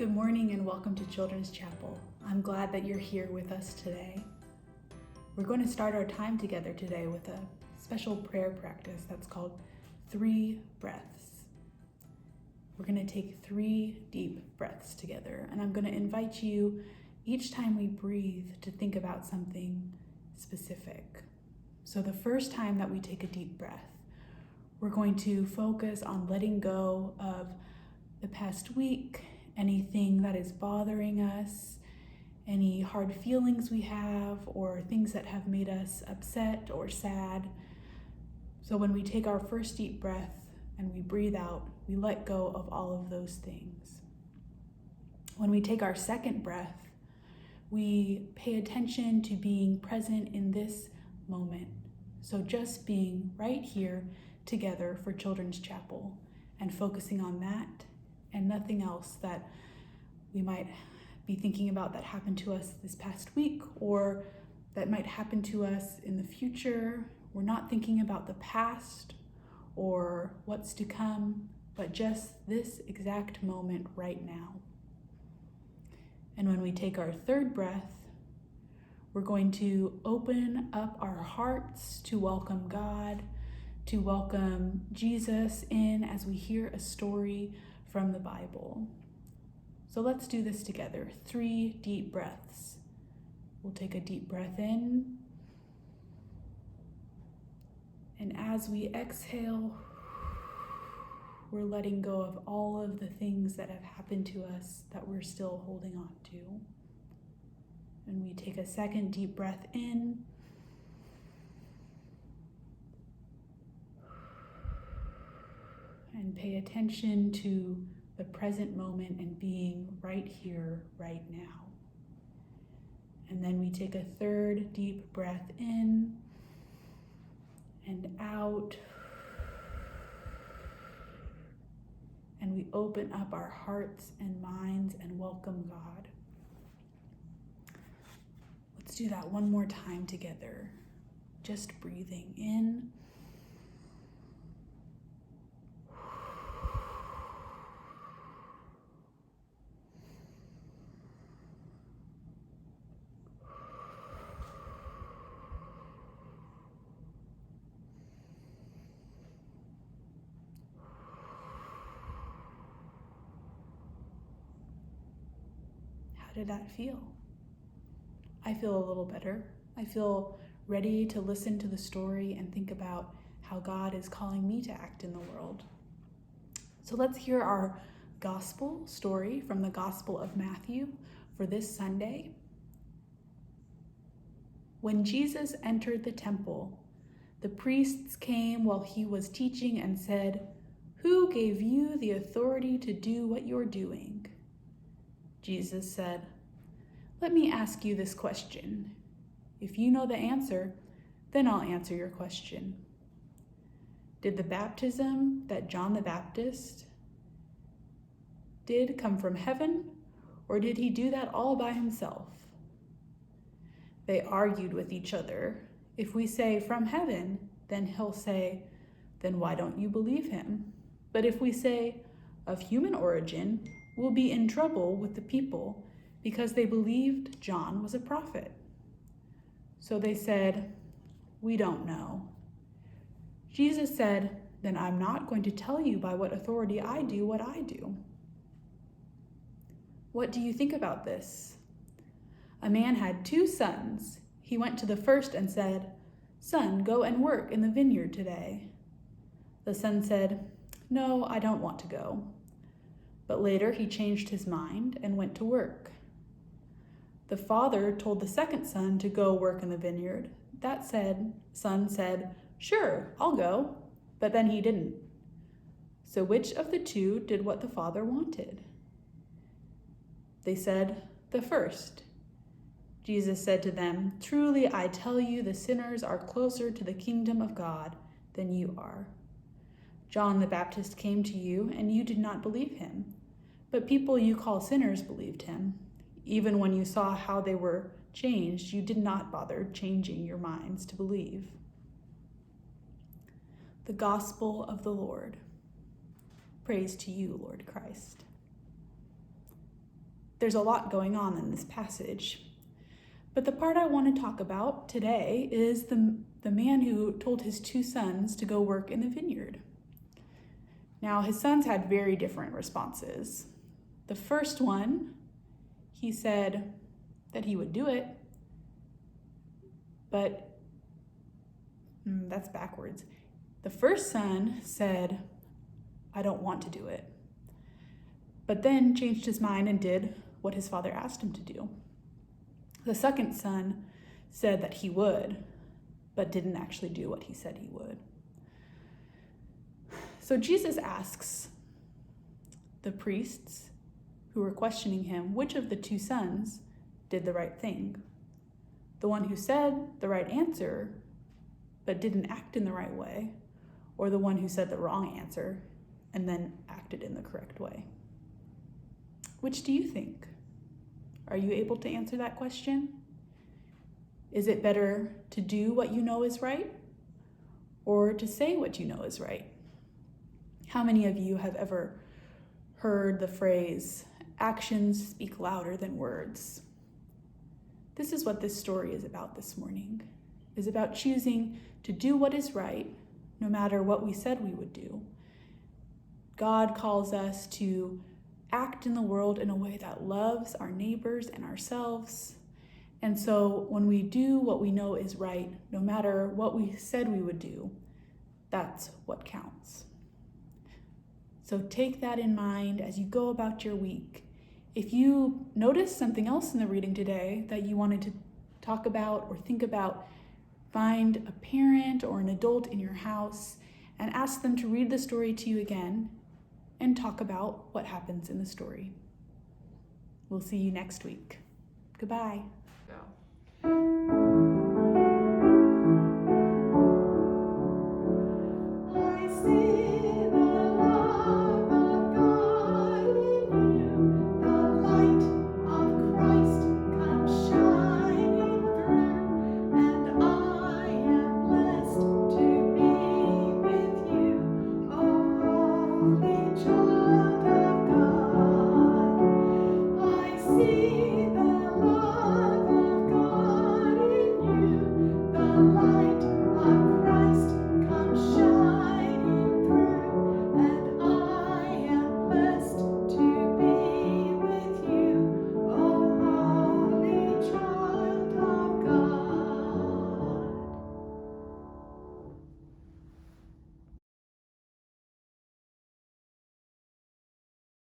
Good morning and welcome to Children's Chapel. I'm glad that you're here with us today. We're going to start our time together today with a special prayer practice that's called 3 breaths. We're going to take 3 deep breaths together, and I'm going to invite you each time we breathe to think about something specific. So the first time that we take a deep breath, we're going to focus on letting go of the past week, anything that is bothering us, any hard feelings we have, or things that have made us upset or sad. So when we take our first deep breath and we breathe out, we let go of all of those things. When we take our second breath, we pay attention to being present in this moment. So just being right here together for Children's Chapel and focusing on that and nothing else that we might be thinking about that happened to us this past week or that might happen to us in the future. We're not thinking about the past or what's to come, but just this exact moment right now. And when we take our third breath, we're going to open up our hearts to welcome God, to welcome Jesus in as we hear a story from the Bible. So let's do this together. 3 deep breaths. We'll take a deep breath in. And as we exhale, we're letting go of all of the things that have happened to us that we're still holding on to. And we take a second deep breath in. And pay attention to the present moment and being right here, right now. And then we take a third deep breath in and out. And we open up our hearts and minds and welcome God. Let's do that one more time together. Just breathing in. How did that feel? I feel a little better. I feel ready to listen to the story and think about how God is calling me to act in the world. So let's hear our gospel story from the Gospel of Matthew for this Sunday. When Jesus entered the temple, the priests came while he was teaching and said, "Who gave you the authority to do what you're doing?" Jesus said, "Let me ask you this question. If you know the answer, then I'll answer your question. Did the baptism that John the Baptist did come from heaven, or did he do that all by himself?" They argued with each other. If we say from heaven, then he'll say, "Then why don't you believe him?" But if we say of human origin, we'll be in trouble with the people because they believed John was a prophet. So they said, "We don't know." Jesus said, "Then I'm not going to tell you by what authority I do what I do." What do you think about this? A man had 2 sons. He went to the first and said, "Son, go and work in the vineyard today." The son said, "No, I don't want to go." But later he changed his mind and went to work. The father told the second son to go work in the vineyard. That son said, "Sure, I'll go." But then he didn't. So which of the 2 did what the father wanted? They said, "The first." Jesus said to them, "Truly I tell you, the sinners are closer to the kingdom of God than you are. John the Baptist came to you, and you did not believe him. But people you call sinners believed him. Even when you saw how they were changed, you did not bother changing your minds to believe." The Gospel of the Lord. Praise to you, Lord Christ. there's a lot going on in this passage. But the part I want to talk about today is the man who told his 2 sons to go work in the vineyard. Now, his sons had very different responses. The first one, he said that he would do it, but that's backwards. The first son said, I don't want to do it, but then changed his mind and did what his father asked him to do. The second son said that he would, but didn't actually do what he said he would. So Jesus asks the priests who were questioning him, which of the 2 sons did the right thing? The one who said the right answer, but didn't act in the right way, or the one who said the wrong answer and then acted in the correct way? Which do you think? Are you able to answer that question? Is it better to do what you know is right, or to say what you know is right? How many of you have ever heard the phrase, actions speak louder than words? This is what this story is about this morning. It's about choosing to do what is right, no matter what we said we would do. God calls us to act in the world in a way that loves our neighbors and ourselves. And so when we do what we know is right, no matter what we said we would do, that's what counts. So take that in mind as you go about your week. If you notice something else in the reading today that you wanted to talk about or think about, find a parent or an adult in your house and ask them to read the story to you again and talk about what happens in the story. We'll see you next week. Goodbye. Child.